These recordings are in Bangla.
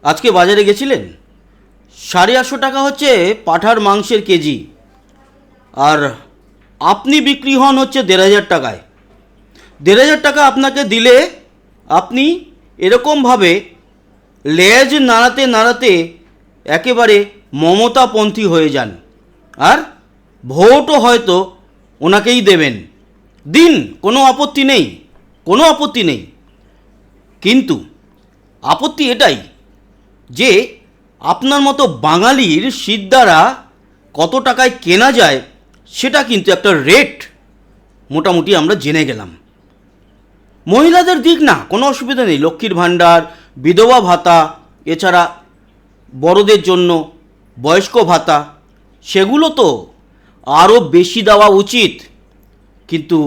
আজকে বাজারে গেছিলেন? 850 টাকা হচ্ছে পাঁঠার মাংসের কেজি, আর আপনি বিক্রি হন হচ্ছে 1500 টাকায়। 1500 টাকা আপনাকে দিলে আপনি এরকমভাবে লেজ নাড়াতে নাড়াতে একেবারে মমতাপন্থী হয়ে যান, আর ভোটও হয়তো ওনাকেই দেবেন। দিন, কোনো আপত্তি নেই, কোনো আপত্তি নেই। কিন্তু আপত্তি এটাই যে আপনার মতো বাঙালির শীত দ্বারা কত টাকায় কেনা যায় সেটা কিন্তু একটা রেট মোটামুটি আমরা জেনে গেলাম। মহিলাদের দিক না, কোনো অসুবিধা নেই, লক্ষ্মীর ভাণ্ডার, বিধবা ভাতা, এছাড়া বড়দের জন্য বয়স্ক ভাতা, সেগুলো তো আরও বেশি দেওয়া উচিত। কিন্তু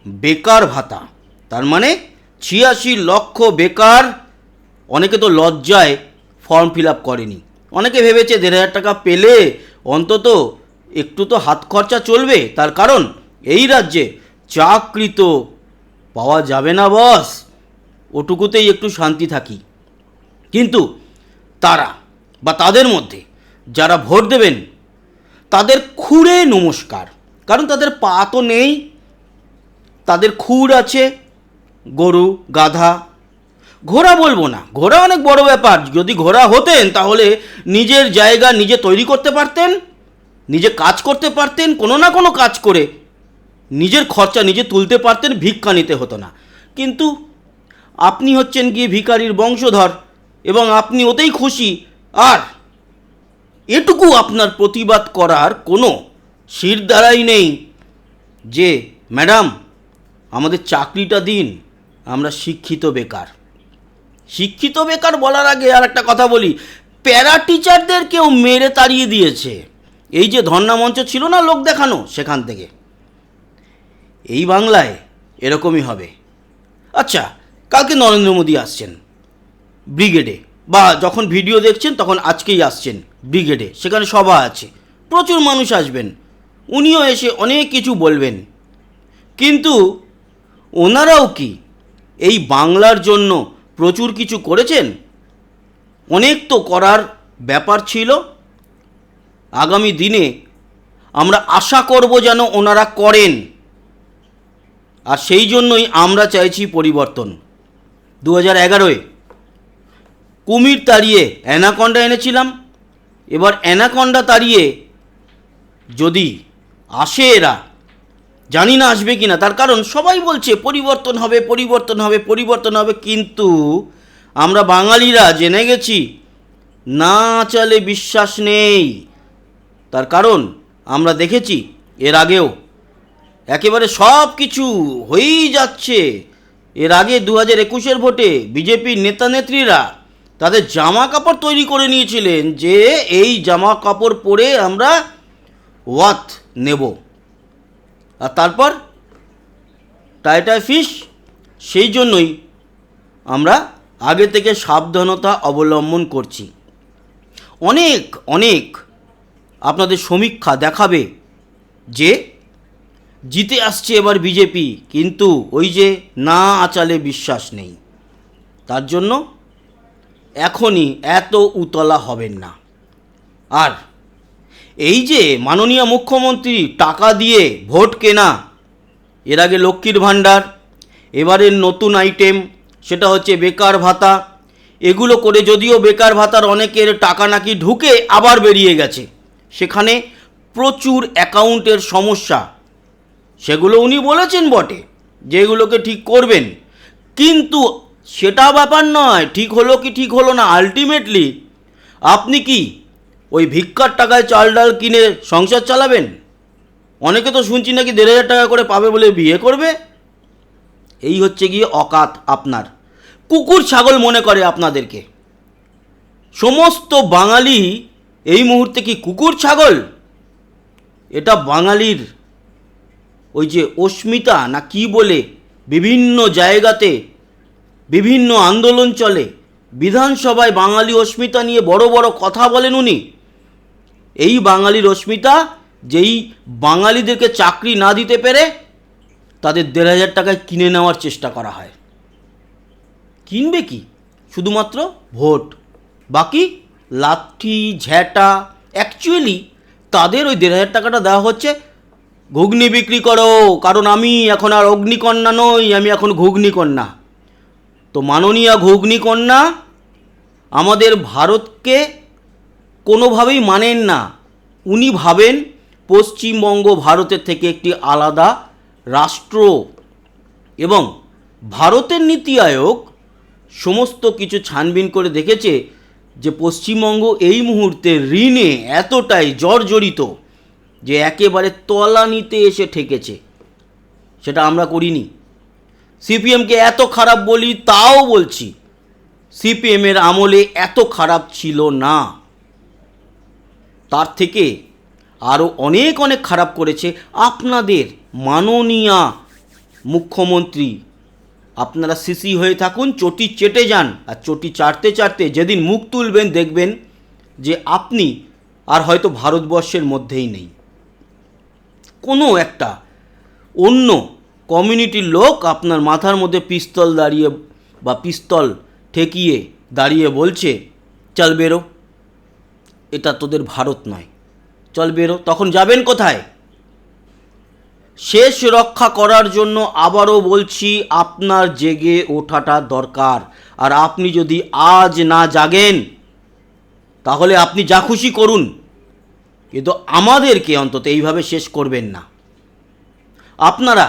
বেকার ভাতা, তার মানে 86 লক্ষ বেকার, অনেকে তো লজ্জায় ফর্ম ফিল আপ করেনি। অনেকে ভেবেছে 1500 টাকা পেলে অন্তত একটু তো হাত খরচা চলবে, তার কারণ এই রাজ্যে চাকরি তো পাওয়া যাবে না বস, ওটুকুতেই একটু শান্তি থাকি। কিন্তু তারা বা তাদের মধ্যে যারা ভোট দেবেন তাদের খুঁড়ে নমস্কার, কারণ তাদের পা তো নেই, তাদের খুর আছে, গরু, গাধা, ঘোড়া বলবো না, ঘোড়া অনেক বড় ব্যাপার। যদি ঘোড়া হতেন তাহলে নিজের জায়গা নিজে তৈরি করতে পারতেন, নিজে কাজ করতে পারতেন, কোনো না কোনো কাজ করে নিজের খরচা নিজে তুলতে পারতেন, ভিক্ষা নিতে হতো না। কিন্তু আপনি হচ্ছেন গিয়ে ভিখারির বংশধর এবং আপনি ওতেই খুশি, আর এটুকু আপনার প্রতিবাদ করার কোনো শির দ্বারাই নেই যে ম্যাডাম আমাদের চাকরিটা দিন, আমরা শিক্ষিত বেকার। শিক্ষিত বেকার বলার আগে আর একটা কথা বলি, প্যারা টিচারদেরকেও মেরে তাড়িয়ে দিয়েছে। এই যে ধর্ণা মঞ্চ ছিল না লোক দেখানো, সেখান থেকে। এই বাংলায় এরকমই হবে। আচ্ছা, কালকে নরেন্দ্র মোদী আসছেন ব্রিগেডে, বা যখন ভিডিও দেখছেন তখন আজকেই আসছেন ব্রিগেডে, সেখানে সভা আছে, প্রচুর মানুষ আসবেন, উনিও এসে অনেক কিছু বলবেন। কিন্তু ওনারাও কি এই বাংলার জন্য প্রচুর কিছু করেছেন? অনেক তো করার ব্যাপার ছিল। আগামী দিনে আমরা আশা করব যেন ওনারা করেন, আর সেই জন্যই আমরা চাইছি পরিবর্তন। 2011-এ কুমির তাড়িয়ে অ্যানাকন্ডা এনেছিলাম, এবার অ্যানাকন্ডা তাড়িয়ে যদি আসে এরা, জানি না আসবে কি না, তার কারণ সবাই বলছে পরিবর্তন হবে, পরিবর্তন হবে, পরিবর্তন হবে, কিন্তু আমরা বাঙালিরা জেনে গেছি না চলে বিশ্বাস নেই। তার কারণ আমরা দেখেছি এর আগেও একেবারে সব কিছু হয়েই যাচ্ছে। এর আগে 2021-এর ভোটে বিজেপির নেতা নেত্রীরা তাদের জামা কাপড় তৈরি করে নিয়েছিলেন যে এই জামা কাপড় পরে আমরা ওয়াত নেব, আর তারপর টাইটাই ফিশ। সেই জন্যই আমরা আগে থেকে সাবধানতা অবলম্বন করছি। অনেক অনেক আপনাদের সমীক্ষা দেখাবে যে জিতে আসছে এবার বিজেপি, কিন্তু ওই যে না আচালে বিশ্বাস নেই। তার জন্য এখনই এত উতলা হবেন না। আর এই যে মাননীয় মুখ্যমন্ত্রী টাকা দিয়ে ভোট কেনা, এর আগে লক্ষ্মীর ভাণ্ডার, এবারের নতুন আইটেম সেটা হচ্ছে বেকার ভাতা, এগুলো করে যদিও বেকার ভাতার অনেকের টাকা নাকি ঢুকে আবার বেরিয়ে গেছে, সেখানে প্রচুর অ্যাকাউন্টের সমস্যা, সেগুলো উনি বলেছেন বটে যেগুলোকে ঠিক করবেন, কিন্তু সেটা ব্যাপার নয় ঠিক হলো কি ঠিক হলো না। আলটিমেটলি আপনি কি ওই ভিক্ষার টাকায় চাল ডাল কিনে সংসার চালাবেন? অনেকে তো শুনছি নাকি 1500 টাকা করে পাবে বলে বিয়ে করবে। এই হচ্ছে গিয়ে অকাত আপনার, কুকুর ছাগল মনে করে আপনাদেরকে। সমস্ত বাঙালি এই মুহূর্তে কি কুকুর ছাগল? এটা বাঙালির ওই যে অস্মিতা না কি বলে বিভিন্ন জায়গাতে বিভিন্ন আন্দোলন চলে, বিধানসভায় বাঙালি অস্মিতা নিয়ে বড় বড় কথা বলেন উনি। এই বাঙালির অস্মিতা যেই বাঙালিদেরকে চাকরি না দিতে পেরে তাদের 1500 টাকায় কিনে নেওয়ার চেষ্টা করা হয়। কিনবে কি? শুধুমাত্র ভোট, বাকি লাঠি ঝ্যাটা, অ্যাকচুয়ালি তাদের ওই 1,500 টাকাটা দেওয়া হচ্ছে ঘুগনি বিক্রি করো, কারণ আমি এখন আর অগ্নিকন্যা নই, আমি এখন ঘুগনিকন্যা। তো মাননীয়া ঘুগনিকন্যা আমাদের ভারতকে কোনোভাবেই মানেন না। উনি ভাবেন পশ্চিমবঙ্গ ভারতের থেকে একটি আলাদা রাষ্ট্র, এবং ভারতের নীতি আয়োগ সমস্ত কিছু ছানবিন করে দেখেছে যে পশ্চিমবঙ্গ এই মুহূর্তে ঋণে এতটাই জর্জরিত যে একেবারে তলানিতে এসে ঠেকেছে। সেটা আমরা করিনি। সিপিএমকে এত খারাপ বলি, তাও বলছি সিপিএমের আমলে এত খারাপ ছিল না, তার থেকে আরও অনেক অনেক খারাপ করেছে আপনাদের মাননীয়া মুখ্যমন্ত্রী। আপনারা সিসি হয়ে থাকুন, চটি চেটে যান, আর চটি চাটতে চাটতে যেদিন মুখ তুলবেন দেখবেন যে আপনি আর হয়তো ভারতবর্ষের মধ্যেই নেই। কোনো একটা অন্য কমিউনিটির লোক আপনার মাথার মধ্যে পিস্তল দাঁড়িয়ে বা পিস্তল ঠেকিয়ে দাঁড়িয়ে বলছে চল বেরো, এটা তোদের ভারত নয়, চল বেরো। তখন যাবেন কোথায়? শেষ রক্ষা করার জন্য আবারও বলছি, আপনার জেগে ওঠাটা দরকার। আর আপনি যদি আজ না জাগেন তাহলে আপনি যা খুশি করুন, কিন্তু আমাদেরকে অন্তত এইভাবে শেষ করবেন না। আপনারা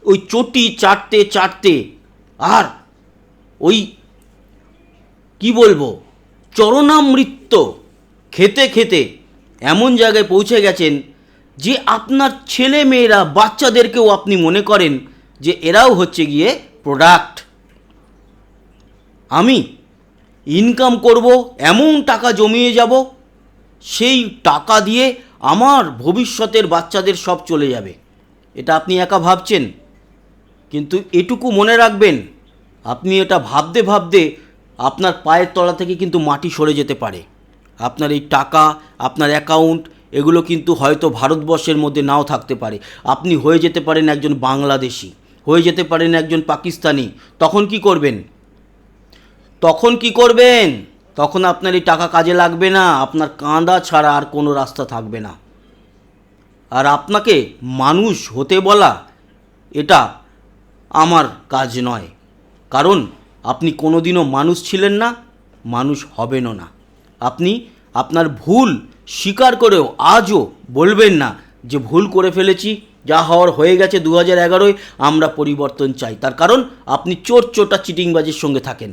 ওই চটি চাটতে চাটতে আর ওই কি বলবো চরণামৃত খেতে খেতে এমন জায়গায় পৌঁছে গেছেন যে আপনার ছেলে মেয়েরা, বাচ্চাদেরকেও আপনি মনে করেন যে এরাও হচ্ছে গিয়ে প্রোডাক্ট। আমি ইনকাম করব, এমন টাকা জমিয়ে যাব, সেই টাকা দিয়ে আমার ভবিষ্যতের বাচ্চাদের সব চলে যাবে। এটা আপনি একা ভাবছেন, কিন্তু এটুকু মনে রাখবেন, আপনি এটা ভাবতে ভাবতে আপনার পায়ের তলা থেকে কিন্তু মাটি সরে যেতে পারে। আপনার এই টাকা, আপনার অ্যাকাউন্ট, এগুলো কিন্তু হয়তো ভারতবর্ষের মধ্যে নাও থাকতে পারে। আপনি হয়ে যেতে পারেন একজন বাংলাদেশি, হয়ে যেতে পারেন একজন পাকিস্তানি। তখন কি করবেন? তখন আপনার এই টাকা কাজে লাগবে না, আপনার কাঁদা ছাড়া আর কোনো রাস্তা থাকবে না। আর আপনাকে মানুষ হতে বলা এটা আমার কাজ নয়, কারণ আপনি কোনোদিনও মানুষ ছিলেন না, মানুষ হবেনও না। আপনি আপনার ভুল স্বীকার করেও আজও বলবেন না যে ভুল করে ফেলেছি, যা হওয়ার হয়ে গেছে 2011-য়, আমরা পরিবর্তন চাই। তার কারণ আপনি চোর চোটা চিটিংবাজির সঙ্গে থাকেন,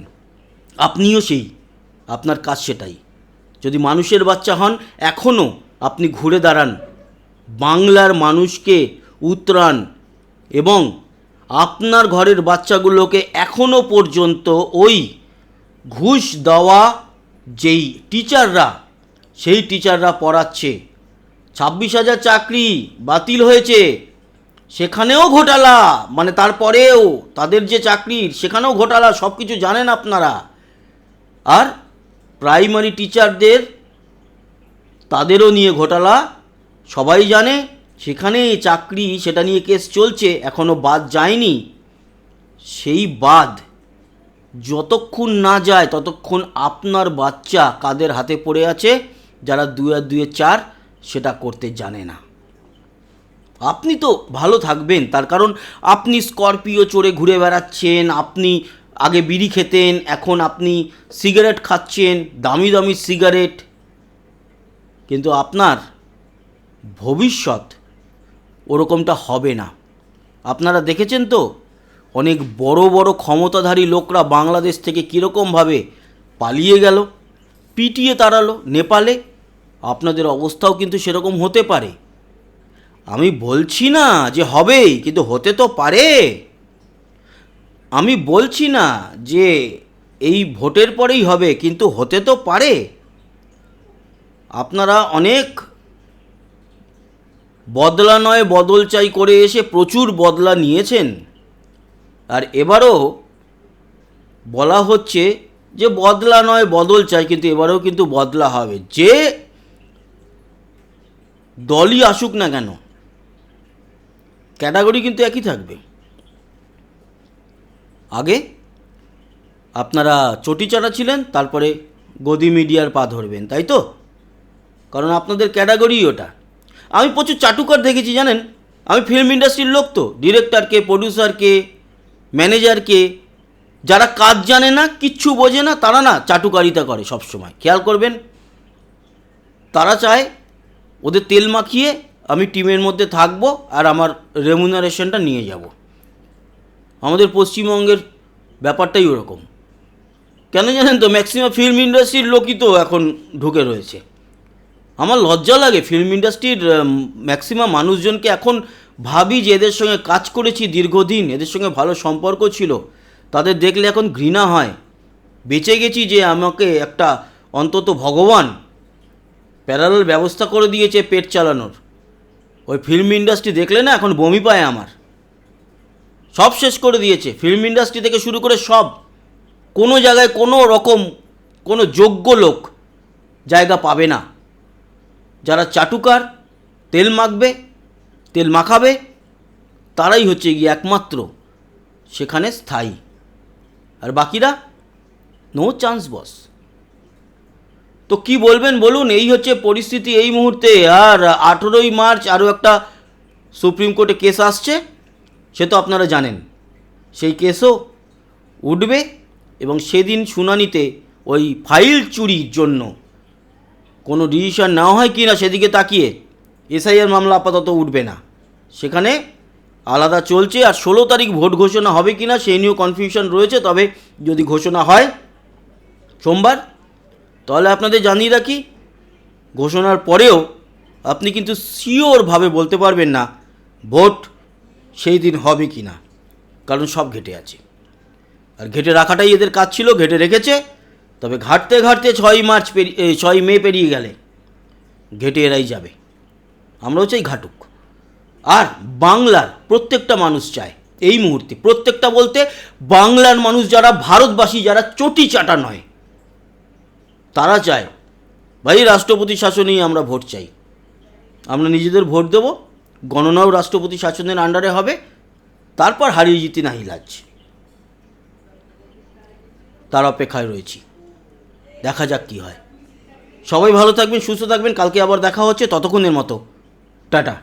আপনিও সেই, আপনার কাজ সেটাই। যদি মানুষের বাচ্চা হন, এখনও আপনি ঘুরে দাঁড়ান, বাংলার মানুষকে উতরান, এবং আপনার ঘরের বাচ্চাগুলোকে এখনও পর্যন্ত ওই ঘুষ দেওয়া যেই টিচাররা, সেই টিচাররা পড়াচ্ছে। 26,000 চাকরি বাতিল হয়েছে, সেখানেও ঘোটালা, মানে তারপরেও তাদের যে চাকরির সেখানেও ঘোটালা, সব কিছু জানেন আপনারা। আর প্রাইমারি টিচারদের, তাদেরও নিয়ে ঘোটালা সবাই জানে, সেখানে চাকরি, সেটা নিয়ে কেস চলছে, এখনও বাদ যায়নি। সেই বাদ যতক্ষণ না যায় ততক্ষণ আপনার বাচ্চা কাদের হাতে পড়ে আছে? যারা 2 আর 2 4 সেটা করতে জানে না। আপনি তো ভালো থাকবেন, তার কারণ আপনি স্করপিও চড়ে ঘুরে বেড়াচ্ছেন, আপনি আগে বিড়ি খেতেন, এখন আপনি সিগারেট খাচ্ছেন, দামি দামি সিগারেট। কিন্তু আপনার ভবিষ্যৎ ওরকমটা হবে না। আপনারা দেখেছেন তো অনেক বড় বড় ক্ষমতাধারী লোকরা বাংলাদেশ থেকে কীরকমভাবে পালিয়ে গেল, পিটিয়ে তাড়ালো নেপালে। আপনাদের অবস্থাও কিন্তু সেরকম হতে পারে। আমি বলছি না যে হবেই, কিন্তু হতে তো পারে। আমি বলছি না যে এই ভোটের পরেই হবে, কিন্তু হতে তো পারে। আপনারা অনেক বদলা নয় বদল চাই করে এসে প্রচুর বদলা নিয়েছেন, আর এবারও বলা হচ্ছে যে বদলা নয় বদল চাই, কিন্তু এবারেও কিন্তু বদলা হবে। যে দলই আসুক না কেন, ক্যাটাগরি কিন্তু একই থাকবে। আগে আপনারা চটি চাটা ছিলেন, তারপরে গদি মিডিয়ার পা ধরবেন, তাই তো? কারণ আপনাদের ক্যাটাগরি ওটা। আমি প্রচুর চাটুকার দেখেছি জানেন। আমি ফিল্ম ইন্ডাস্ট্রির লোক তো, ডিরেক্টরকে, প্রডিউসারকে, ম্যানেজারকে, যারা কাজ জানে না, কিচ্ছু বোঝে না, তারা না চাটুকারিতা করে সব সময়। খেয়াল করবেন, তারা চায় ওদের তেল মাখিয়ে আমি টিমের মধ্যে থাকবো আর আমার রেমুনারেশনটা নিয়ে যাব। আমাদের পশ্চিমবঙ্গের ব্যাপারটাই ওরকম। কেন জানেন তো, ম্যাক্সিমাম ফিল্ম ইন্ডাস্ট্রির লোকই তো এখন ঢুকে রয়েছে। আমার লজ্জা লাগে ফিল্ম ইন্ডাস্ট্রির ম্যাক্সিমাম মানুষজনকে। এখন ভাবি যে এদের সঙ্গে কাজ করেছি দীর্ঘদিন, এদের সঙ্গে ভালো সম্পর্ক ছিল, তাদের দেখলে এখন ঘৃণা হয়। বেঁচে গেছি যে আমাকে একটা অন্তত ভগবান প্যারালাল ব্যবস্থা করে দিয়েছে পেট চালানোর। ওই ফিল্ম ইন্ডাস্ট্রি দেখলে না এখন বমি পায় আমার। সব শেষ করে দিয়েছে, ফিল্ম ইন্ডাস্ট্রি থেকে শুরু করে সব। কোনো জায়গায় কোনো রকম কোনো যোগ্য লোক জায়গা পাবে না। যারা চাটুকার, তেল মাখবে, তেল মাখাবে, তারাই হচ্ছে গিয়ে একমাত্র সেখানে স্থায়ী। আর বাকিরা নো চান্স বস। তো কি বলবেন বলুন, এই হচ্ছে পরিস্থিতি এই মুহূর্তে। আর 18ই মার্চ আরও একটা সুপ্রিম কোর্টে কেস আসছে, সে তো আপনারা জানেন। সেই কেসও উঠবে এবং সেদিন শুনানিতে ওই ফাইল চুরির জন্য কোনো ডিসিশন নেওয়া হয় কি না সেদিকে তাকিয়ে এসআইআর মামলা আপাতত উঠবে না, সেখানে আলাদা চলছে। আর 16 তারিখ ভোট ঘোষণা হবে কি না সেই নিয়েও কনফিউশন রয়েছে। তবে যদি ঘোষণা হয় সোমবার, তাহলে আপনাদের জানিয়ে রাখি, ঘোষণার পরেও আপনি কিন্তু শিওরভাবে বলতে পারবেন না ভোট সেই দিন হবে কি না, কারণ সব ঘেটে আছে। আর ঘেটে রাখাটাই এদের কাজ ছিল, ঘেটে রেখেছে। তবে ঘাটতে ঘাটতে 6 মে পেরিয়ে গেলে ঘেটে এরাই যাবে। আমরাও চাই ঘাটুক। আর বাংলার প্রত্যেকটা মানুষ চায় এই মুহূর্তে, প্রত্যেকটা বলতে বাংলার মানুষ যারা ভারতবাসী, যারা চটি চাটা নয়, তারা চায় ভাই রাষ্ট্রপতি শাসনেই আমরা ভোট চাই। আমরা নিজেদের ভোট দেব, গণনাও রাষ্ট্রপতি শাসনের আন্ডারে হবে, তারপর হারিয়ে জিতে নাহি লাজ। তার অপেক্ষায় রয়েছি, দেখা যাক কী হয়। সবাই ভালো থাকবেন, সুস্থ থাকবেন। কালকে আবার দেখা হচ্ছে, ততক্ষণের মতো টাটা।